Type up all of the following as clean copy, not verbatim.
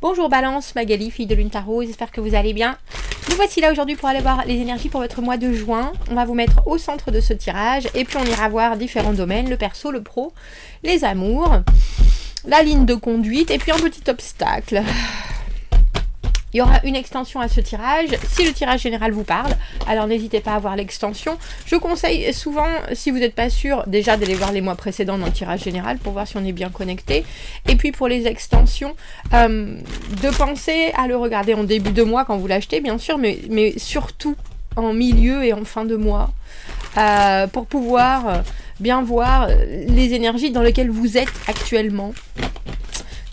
Bonjour Balance, Magali, fille de Lune Tarot, j'espère que vous allez bien. Nous voici là aujourd'hui pour aller voir les énergies pour votre mois de juin. On va vous mettre au centre de ce tirage et puis on ira voir différents domaines, le perso, le pro, les amours, la ligne de conduite et puis un petit obstacle. Il y aura une extension à ce tirage. Si le tirage général vous parle, alors n'hésitez pas à voir l'extension. Je conseille souvent, si vous n'êtes pas sûr, déjà d'aller voir les mois précédents dans le tirage général pour voir si on est bien connecté. Et puis pour les extensions, de penser à le regarder en début de mois quand vous l'achetez, bien sûr, mais surtout en milieu et en fin de mois, pour pouvoir bien voir les énergies dans lesquelles vous êtes actuellement.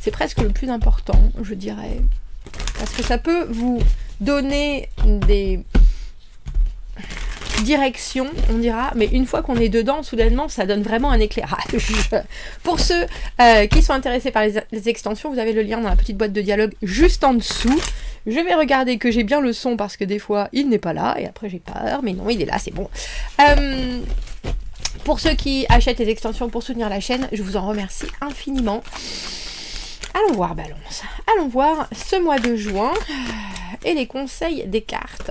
C'est presque le plus important, je dirais. Parce que ça peut vous donner des directions, on dira, mais une fois qu'on est dedans, soudainement, ça donne vraiment un éclairage. Pour ceux qui sont intéressés par les extensions, vous avez le lien dans la petite boîte de dialogue juste en dessous. Je vais regarder que j'ai bien le son parce que des fois, il n'est pas là et après j'ai peur, mais non, il est là, c'est bon. Pour ceux qui achètent les extensions pour soutenir la chaîne, je vous en remercie infiniment. Allons voir Balance, allons voir ce mois de juin et les conseils des cartes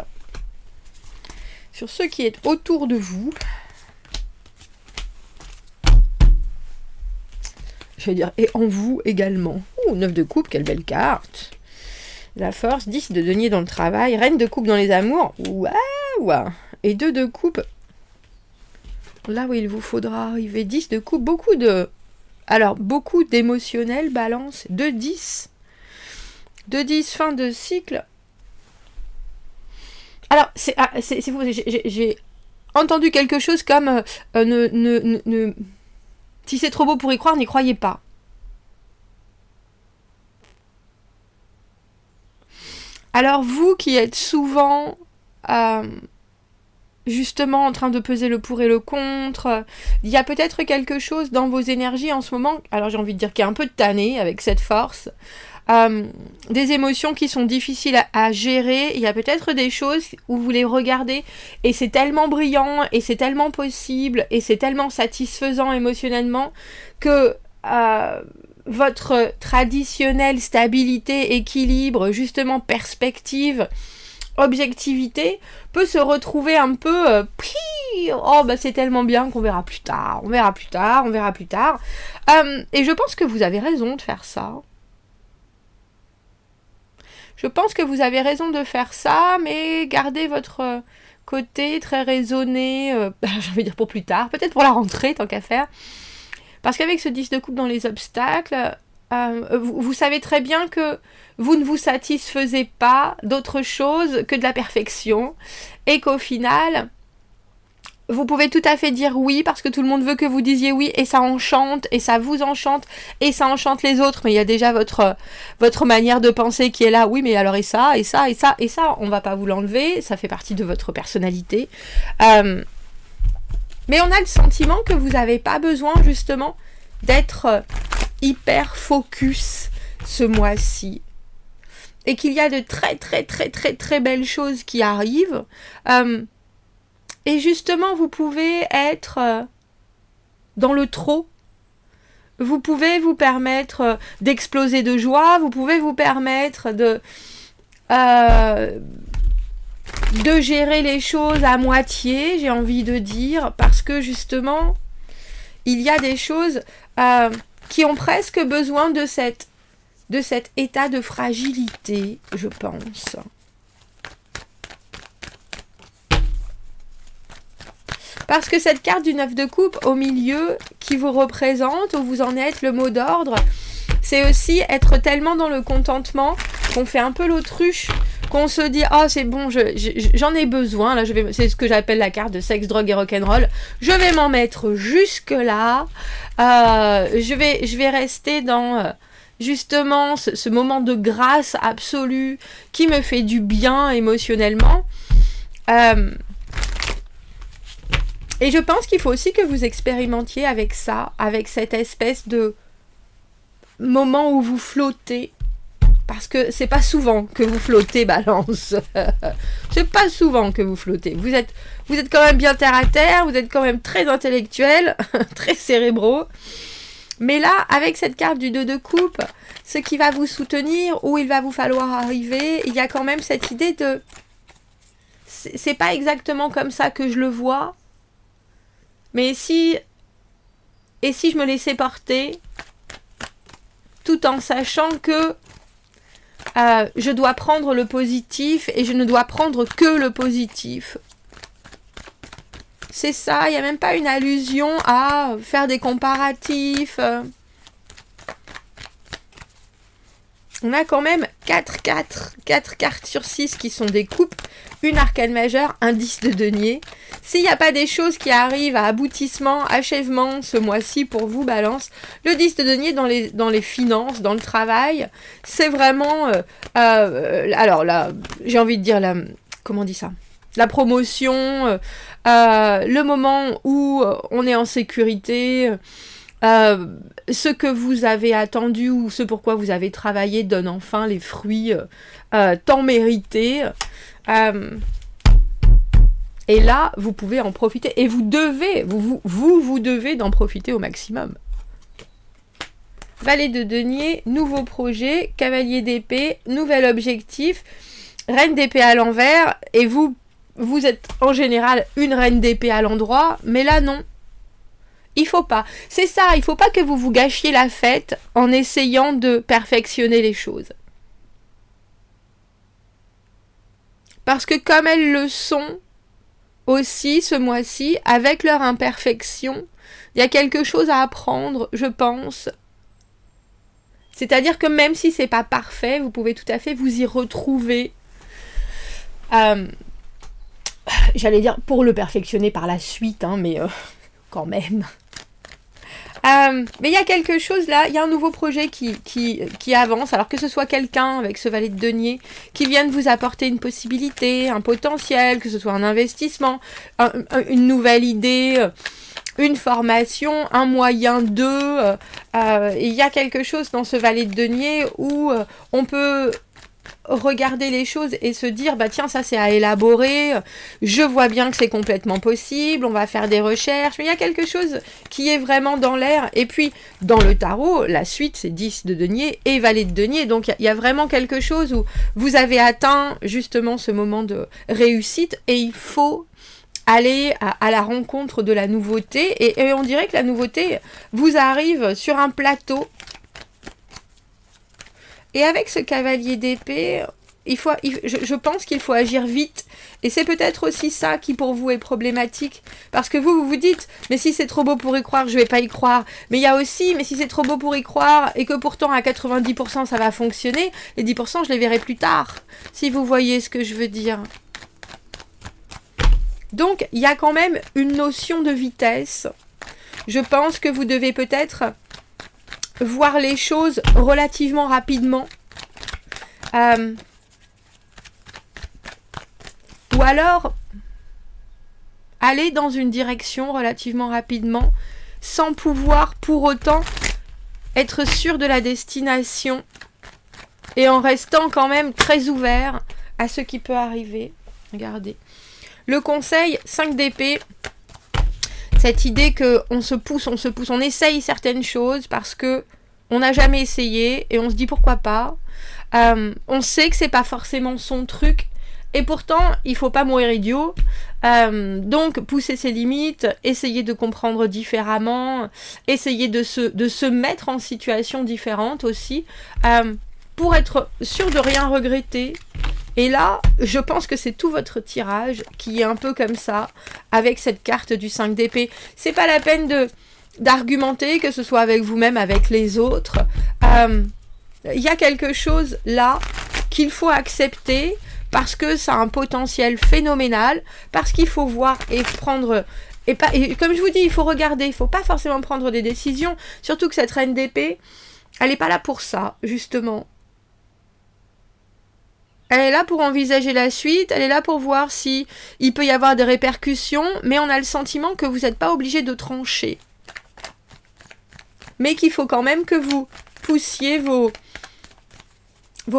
sur ce qui est autour de vous. Je vais dire, et en vous également. Ouh, 9 de coupe, quelle belle carte. La force, 10 de denier dans le travail, reine de coupe dans les amours. Waouh. Et 2 de coupe, là où il vous faudra arriver. 10 de coupe, beaucoup d'émotionnel, Balance. 2-10. 2-10, fin de cycle. Alors, c'est fou, j'ai entendu quelque chose comme si c'est trop beau pour y croire, n'y croyez pas. Alors, vous qui êtes souvent justement en train de peser le pour et le contre, il y a peut-être quelque chose dans vos énergies en ce moment, alors j'ai envie de dire qu'il y a un peu de tanné avec cette force, des émotions qui sont difficiles à gérer. Il y a peut-être des choses où vous les regardez et c'est tellement brillant et c'est tellement possible et c'est tellement satisfaisant émotionnellement que votre traditionnelle stabilité, équilibre, justement perspective, objectivité peut se retrouver un peu c'est tellement bien qu'on verra plus tard, on verra plus tard. Et je pense que vous avez raison de faire ça. Je pense que vous avez raison de faire ça, mais gardez votre côté très raisonné, j'ai envie de dire pour plus tard, peut-être pour la rentrée tant qu'à faire. Parce qu'avec ce 10 de coupe dans les obstacles, vous savez très bien que vous ne vous satisfaisez pas d'autre chose que de la perfection et qu'au final, vous pouvez tout à fait dire oui parce que tout le monde veut que vous disiez oui et ça enchante et ça vous enchante et ça enchante les autres, mais il y a déjà votre manière de penser qui est là, oui mais alors et ça, on va pas vous l'enlever, ça fait partie de votre personnalité. Mais on a le sentiment que vous n'avez pas besoin justement d'être hyper focus ce mois-ci. Et qu'il y a de très très très très très belles choses qui arrivent. Et justement, vous pouvez être dans le trop. Vous pouvez vous permettre d'exploser de joie. Vous pouvez vous permettre de gérer les choses à moitié, j'ai envie de dire, parce que justement, il y a des choses qui ont presque besoin de cet état de fragilité, je pense. Parce que cette carte du 9 de coupe au milieu qui vous représente, où vous en êtes, le mot d'ordre, c'est aussi être tellement dans le contentement qu'on fait un peu l'autruche, qu'on se dit « Oh, c'est bon, j'en ai besoin, là, c'est ce que j'appelle la carte de sexe, drogue et rock'n'roll. Je vais m'en mettre jusque-là. Je vais rester dans justement ce moment de grâce absolue qui me fait du bien émotionnellement. » Et je pense qu'il faut aussi que vous expérimentiez avec ça, avec cette espèce de moment où vous flottez. Parce que c'est pas souvent que vous flottez, Balance. C'est pas souvent que vous flottez. Vous êtes quand même bien terre à terre, vous êtes quand même très intellectuel, très cérébraux. Mais là, avec cette carte du 2 de coupe, ce qui va vous soutenir, où il va vous falloir arriver, il y a quand même cette idée de... C'est pas exactement comme ça que je le vois, mais si... Et si je me laissais porter, tout en sachant que je dois prendre le positif et je ne dois prendre que le positif. C'est ça, il n'y a même pas une allusion à faire des comparatifs. On a quand même 4 cartes sur 6 qui sont des coupes, une arcane majeure, un 10 de denier. S'il n'y a pas des choses qui arrivent à aboutissement, achèvement ce mois-ci pour vous, Balance, le 10 de denier dans les finances, dans le travail, c'est vraiment... alors là, j'ai envie de dire, comment on dit ça ? La promotion, le moment où on est en sécurité... ce que vous avez attendu ou ce pourquoi vous avez travaillé donne enfin les fruits tant mérités. Et là, vous pouvez en profiter. Et vous devez, vous devez d'en profiter au maximum. Valet de denier, nouveau projet, cavalier d'épée, nouvel objectif, reine d'épée à l'envers. Et vous êtes en général une reine d'épée à l'endroit, mais là non. Il faut pas. C'est ça, il faut pas que vous vous gâchiez la fête en essayant de perfectionner les choses. Parce que comme elles le sont aussi ce mois-ci, avec leur imperfection, il y a quelque chose à apprendre, je pense. C'est-à-dire que même si c'est pas parfait, vous pouvez tout à fait vous y retrouver. J'allais dire pour le perfectionner par la suite, hein, mais quand même. Mais il y a quelque chose là, il y a un nouveau projet qui avance, alors que ce soit quelqu'un avec ce valet de denier qui vienne vous apporter une possibilité, un potentiel, que ce soit un investissement, une nouvelle idée, une formation, un moyen de... il y a quelque chose dans ce valet de denier où on peut... regarder les choses et se dire bah tiens ça c'est à élaborer, je vois bien que c'est complètement possible, on va faire des recherches, mais il y a quelque chose qui est vraiment dans l'air. Et puis dans le tarot la suite c'est 10 de denier et valet de denier, donc il y a vraiment quelque chose où vous avez atteint justement ce moment de réussite et il faut aller à la rencontre de la nouveauté et on dirait que la nouveauté vous arrive sur un plateau. Et avec ce cavalier d'épée, je pense qu'il faut agir vite. Et c'est peut-être aussi ça qui pour vous est problématique. Parce que vous vous dites, mais si c'est trop beau pour y croire, je vais pas y croire. Mais il y a aussi, mais si c'est trop beau pour y croire et que pourtant à 90% ça va fonctionner, les 10% je les verrai plus tard. Si vous voyez ce que je veux dire. Donc il y a quand même une notion de vitesse. Je pense que vous devez peut-être... voir les choses relativement rapidement. Ou alors aller dans une direction relativement rapidement sans pouvoir pour autant être sûr de la destination et en restant quand même très ouvert à ce qui peut arriver. Regardez. Le conseil, 5 d'épée. Cette idée qu'on se pousse, on essaye certaines choses parce que on n'a jamais essayé et on se dit pourquoi pas. On sait que c'est pas forcément son truc et pourtant il faut pas mourir idiot. Donc pousser ses limites, essayer de comprendre différemment, essayer de se mettre en situation différente aussi pour être sûr de rien regretter. Et là, je pense que c'est tout votre tirage qui est un peu comme ça, avec cette carte du 5 d'épée. C'est pas la peine d'argumenter, que ce soit avec vous-même, avec les autres. Il y a quelque chose là qu'il faut accepter parce que ça a un potentiel phénoménal, parce qu'il faut voir et prendre... Et comme je vous dis, il faut regarder, il ne faut pas forcément prendre des décisions, surtout que cette reine d'épée, elle n'est pas là pour ça, justement. Elle est là pour envisager la suite, elle est là pour voir si il peut y avoir des répercussions, mais on a le sentiment que vous n'êtes pas obligé de trancher. Mais qu'il faut quand même que vous poussiez vos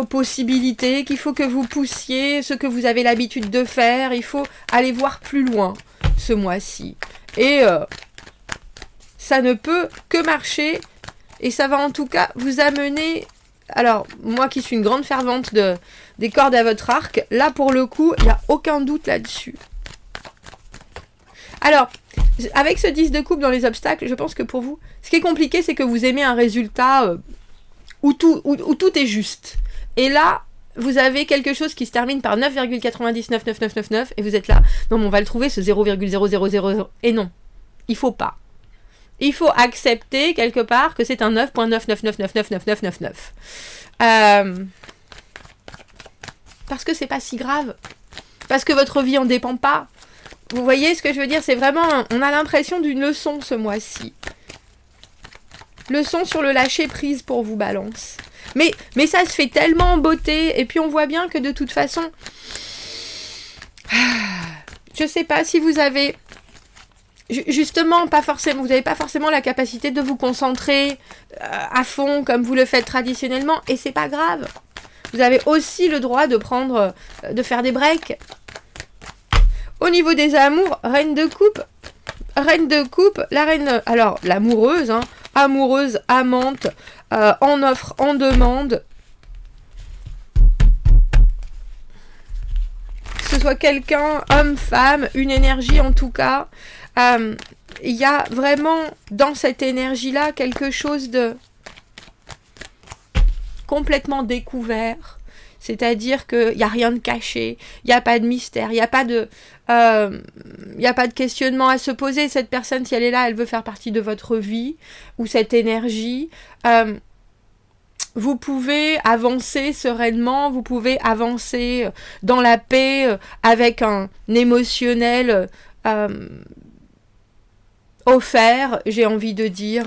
possibilités, qu'il faut que vous poussiez ce que vous avez l'habitude de faire, il faut aller voir plus loin ce mois-ci. Et ça ne peut que marcher Et ça va en tout cas vous amener... Alors, moi qui suis une grande fervente des cordes à votre arc, là pour le coup, il n'y a aucun doute là-dessus. Alors, avec ce 10 de coupe dans les obstacles, je pense que pour vous, ce qui est compliqué, c'est que vous aimez un résultat où tout est juste. Et là, vous avez quelque chose qui se termine par 9,999999 et vous êtes là, non mais on va le trouver ce 0,0000. Et non, il faut pas. Il faut accepter quelque part que c'est un 9.999999999. Parce que c'est pas si grave. Parce que votre vie en dépend pas. Vous voyez ce que je veux dire? C'est vraiment... On a l'impression d'une leçon ce mois-ci. Leçon sur le lâcher prise pour vous, Balance. Mais ça se fait tellement en beauté. Et puis on voit bien que de toute façon... Je sais pas si vous avez... Justement, pas forcément, vous n'avez pas forcément la capacité de vous concentrer à fond comme vous le faites traditionnellement, et c'est pas grave. Vous avez aussi le droit de faire des breaks. Au niveau des amours, reine de coupe, la reine, alors l'amoureuse, hein, amoureuse, amante, en offre, en demande. Que ce soit quelqu'un, homme, femme, une énergie en tout cas. Il y a vraiment dans cette énergie-là quelque chose de complètement découvert. C'est-à-dire qu'il n'y a rien de caché, il n'y a pas de mystère, il n'y a pas de questionnement à se poser. Cette personne, si elle est là, elle veut faire partie de votre vie, ou cette énergie. Vous pouvez avancer sereinement, vous pouvez avancer dans la paix, avec un émotionnel... offert, j'ai envie de dire.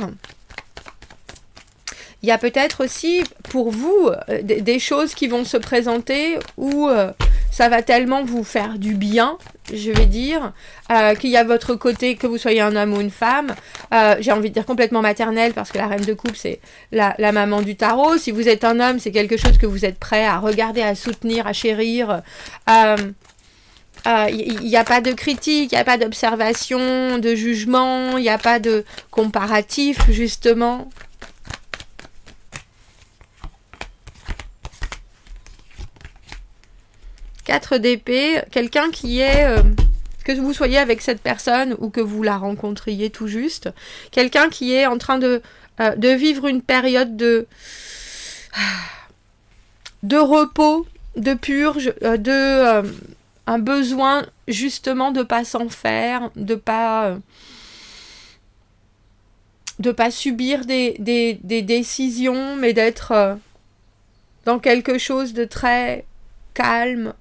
Il y a peut-être aussi pour vous des choses qui vont se présenter où ça va tellement vous faire du bien, je vais dire, qu'il y a votre côté, que vous soyez un homme ou une femme, j'ai envie de dire complètement maternelle, parce que la reine de coupe c'est la maman du tarot. Si vous êtes un homme, c'est quelque chose que vous êtes prêt à regarder, à soutenir, à chérir. Il n'y a pas de critique, il n'y a pas d'observation, de jugement, il n'y a pas de comparatif, justement. Quatre d'épée, quelqu'un qui est... que vous soyez avec cette personne ou que vous la rencontriez tout juste, quelqu'un qui est en train de vivre une période de repos, de purge, un besoin justement de pas s'en faire, de pas subir des décisions, mais d'être dans quelque chose de très calme.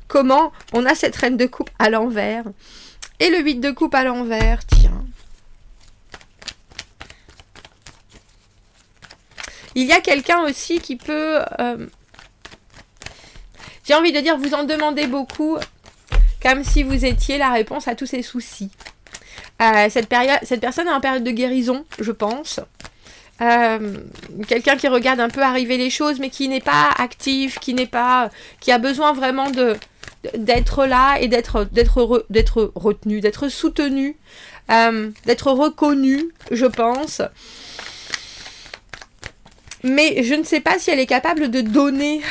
Comment on a cette reine de coupe à l'envers et le 8 de coupe à l'envers, tiens. Il y a quelqu'un aussi qui peut, j'ai envie de dire, vous en demandez beaucoup, comme si vous étiez la réponse à tous ces soucis. Cette personne est en période de guérison, je pense. Quelqu'un qui regarde un peu arriver les choses, mais qui n'est pas actif, qui a besoin vraiment d'être là et d'être retenu, d'être soutenu, d'être reconnu, je pense. Mais je ne sais pas si elle est capable de donner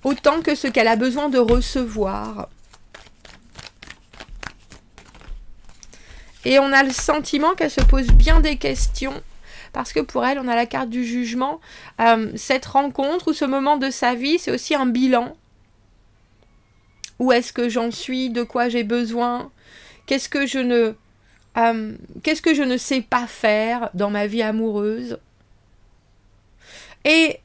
autant que ce qu'elle a besoin de recevoir. Et on a le sentiment qu'elle se pose bien des questions, parce que pour elle, on a la carte du jugement. Cette rencontre ou ce moment de sa vie, c'est aussi un bilan. Où est-ce que j'en suis? De quoi j'ai besoin? Qu'est-ce que je ne sais pas faire dans ma vie amoureuse? Et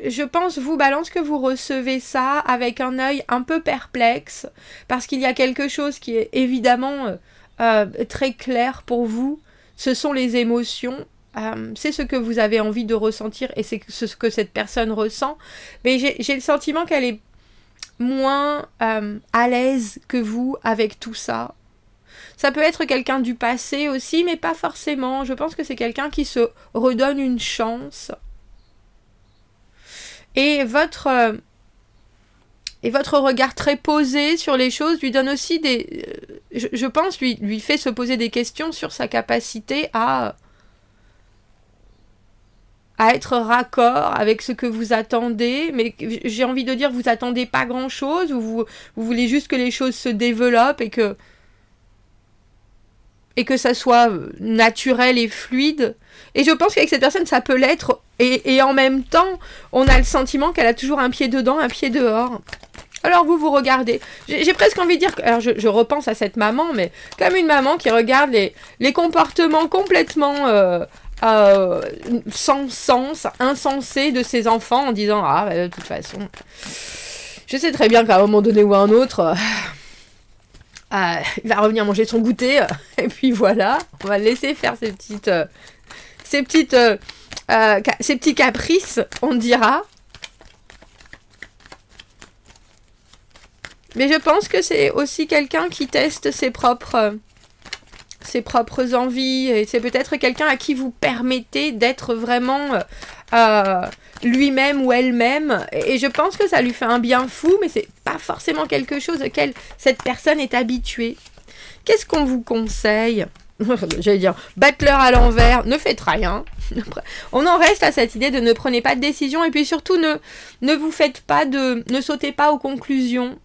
je pense, vous, Balance, que vous recevez ça avec un œil un peu perplexe, parce qu'il y a quelque chose qui est évidemment très clair pour vous. Ce sont les émotions. C'est ce que vous avez envie de ressentir et c'est ce que cette personne ressent. Mais j'ai le sentiment qu'elle est moins à l'aise que vous avec tout ça. Ça peut être quelqu'un du passé aussi, mais pas forcément. Je pense que c'est quelqu'un qui se redonne une chance. Et Et votre regard très posé sur les choses lui donne aussi des... je pense, lui fait se poser des questions sur sa capacité à être raccord avec ce que vous attendez. Mais j'ai envie de dire, vous attendez pas grand-chose, ou vous voulez juste que les choses se développent et que ça soit naturel et fluide. Et je pense qu'avec cette personne, ça peut l'être. Et en même temps, on a le sentiment qu'elle a toujours un pied dedans, un pied dehors. Alors vous regardez. J'ai presque envie de dire... Alors je repense à cette maman, mais comme une maman qui regarde les comportements complètement sans sens, insensés de ses enfants en disant « Ah, bah, de toute façon, je sais très bien qu'à un moment donné ou à un autre... il va revenir manger son goûter, et puis voilà, on va le laisser faire ses petits caprices, on dira. Mais je pense que c'est aussi quelqu'un qui teste ses propres envies, et c'est peut-être quelqu'un à qui vous permettez d'être vraiment lui-même ou elle-même, et je pense que ça lui fait un bien fou, mais c'est pas forcément quelque chose auquel cette personne est habituée. Qu'est-ce qu'on vous conseille ? J'allais dire, battre-leur à l'envers, ne faites rien. On en reste à cette idée de ne prenez pas de décision, et puis surtout ne sautez pas aux conclusions.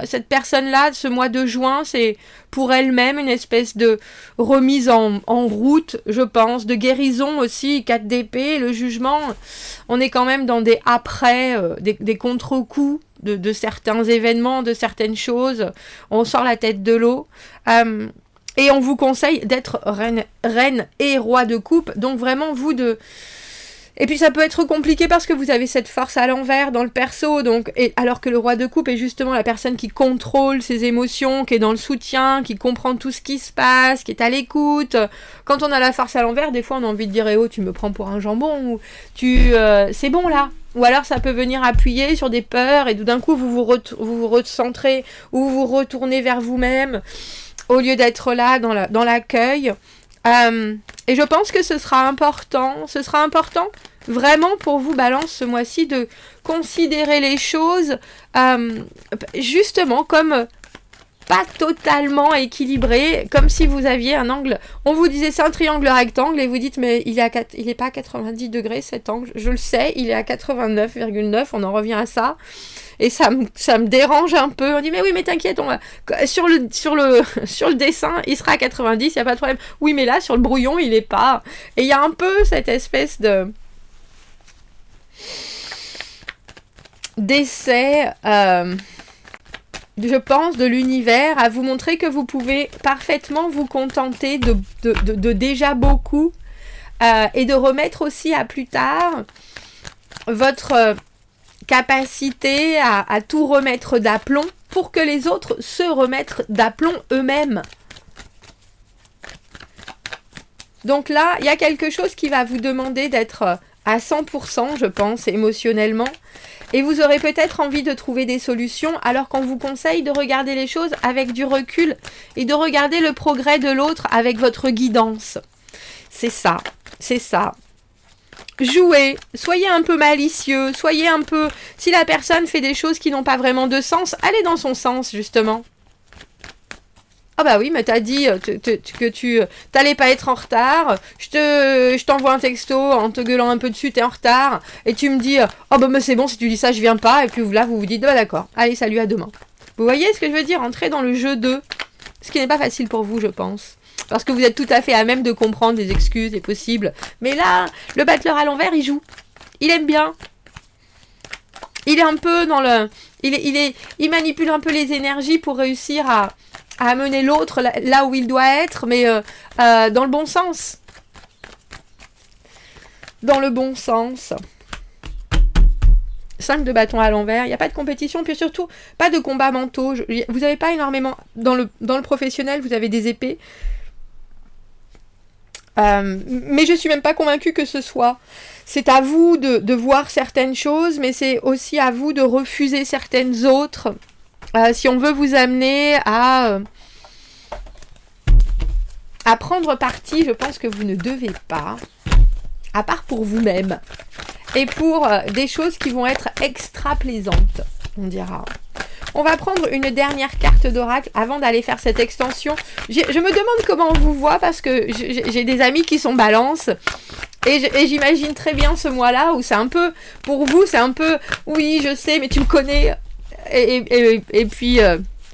Cette personne-là, ce mois de juin, c'est pour elle-même une espèce de remise en route, je pense, de guérison aussi, 4 d'épée, le jugement. On est quand même dans des après, des contre-coups de certains événements, de certaines choses. On sort la tête de l'eau. Et on vous conseille d'être reine et roi de coupe. Donc vraiment, Et puis ça peut être compliqué parce que vous avez cette force à l'envers dans le perso, alors que le roi de coupe est justement la personne qui contrôle ses émotions, qui est dans le soutien, qui comprend tout ce qui se passe, qui est à l'écoute. Quand on a la force à l'envers, des fois on a envie de dire « Eh oh, tu me prends pour un jambon » ou « c'est bon là ». Ou alors ça peut venir appuyer sur des peurs et tout d'un coup vous vous recentrez ou vous retournez vers vous-même au lieu d'être là dans l'accueil. Et je pense que ce sera important vraiment pour vous, Balance, ce mois-ci, de considérer les choses justement comme pas totalement équilibrées, comme si vous aviez un angle. On vous disait c'est un triangle rectangle et vous dites mais il est pas à 90 degrés cet angle. Je le sais, il est à 89,9, on en revient à ça. Et ça me dérange un peu. On dit, mais oui, mais t'inquiète, sur le dessin, il sera à 90, il n'y a pas de problème. Oui, mais là, sur le brouillon, il n'est pas. Et il y a un peu cette espèce d'essai, je pense, de l'univers à vous montrer que vous pouvez parfaitement vous contenter de déjà beaucoup et de remettre aussi à plus tard votre... capacité à tout remettre d'aplomb pour que les autres se remettent d'aplomb eux-mêmes. Donc là, il y a quelque chose qui va vous demander d'être à 100%, je pense, émotionnellement. Et vous aurez peut-être envie de trouver des solutions alors qu'on vous conseille de regarder les choses avec du recul et de regarder le progrès de l'autre avec votre guidance. C'est ça. Jouez, soyez un peu malicieux, soyez un peu... Si la personne fait des choses qui n'ont pas vraiment de sens, allez dans son sens, justement. Ah bah oui, mais t'as dit que tu t'allais pas être en retard, je t'envoie un texto en te gueulant un peu dessus, t'es en retard, et tu me dis, oh bah mais c'est bon, si tu dis ça, je viens pas, et puis là, vous vous dites, bah d'accord, allez, salut, à demain. Vous voyez ce que je veux dire? Entrer dans le jeu de... Ce qui n'est pas facile pour vous, je pense. Parce que vous êtes tout à fait à même de comprendre des excuses, c'est possible. Mais là, le battleur à l'envers, il joue. Il aime bien. Il est un peu dans le... Il manipule un peu les énergies pour réussir à amener l'autre là où il doit être, mais dans le bon sens. Dans le bon sens. 5 de bâton à l'envers, il n'y a pas de compétition, puis surtout, pas de combats mentaux. Vous n'avez pas énormément... Dans le professionnel, vous avez des épées. Mais je suis même pas convaincue que ce soit. C'est à vous de voir certaines choses, mais c'est aussi à vous de refuser certaines autres. Si on veut vous amener à prendre parti, je pense que vous ne devez pas, à part pour vous-même, et pour des choses qui vont être extra plaisantes. On dira. On va prendre une dernière carte d'oracle avant d'aller faire cette extension. Je me demande comment on vous voit parce que j'ai des amis qui sont balance. Et j'imagine très bien ce mois-là où c'est un peu, pour vous, c'est un peu, oui, je sais, mais tu me connais. Et puis,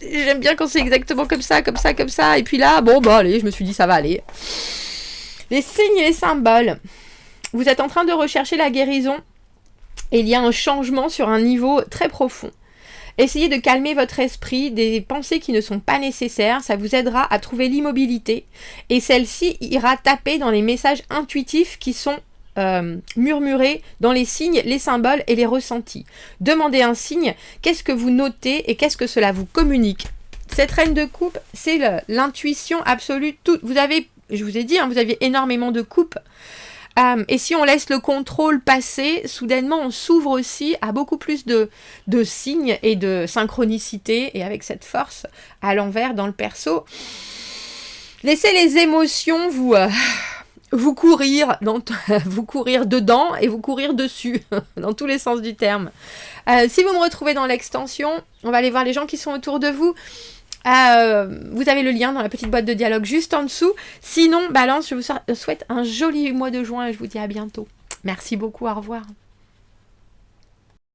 j'aime bien quand c'est exactement comme ça, comme ça, comme ça. Et puis là, bon, bah allez, je me suis dit, ça va aller. Les signes et les symboles. Vous êtes en train de rechercher la guérison. Et il y a un changement sur un niveau très profond. Essayez de calmer votre esprit, des pensées qui ne sont pas nécessaires, ça vous aidera à trouver l'immobilité. Et celle-ci ira taper dans les messages intuitifs qui sont murmurés dans les signes, les symboles et les ressentis. Demandez un signe, qu'est-ce que vous notez et qu'est-ce que cela vous communique. Cette reine de coupe, c'est l'intuition absolue. Vous avez, je vous ai dit, vous aviez énormément de coupes. Et si on laisse le contrôle passer, soudainement on s'ouvre aussi à beaucoup plus de signes et de synchronicité, et avec cette force à l'envers dans le perso. Laissez les émotions vous courir, vous courir dedans et vous courir dessus, dans tous les sens du terme. Si vous me retrouvez dans l'extension, on va aller voir les gens qui sont autour de vous. Vous avez le lien dans la petite boîte de dialogue juste en dessous. Sinon, Balance, je vous souhaite un joli mois de juin et je vous dis à bientôt. Merci beaucoup, au revoir.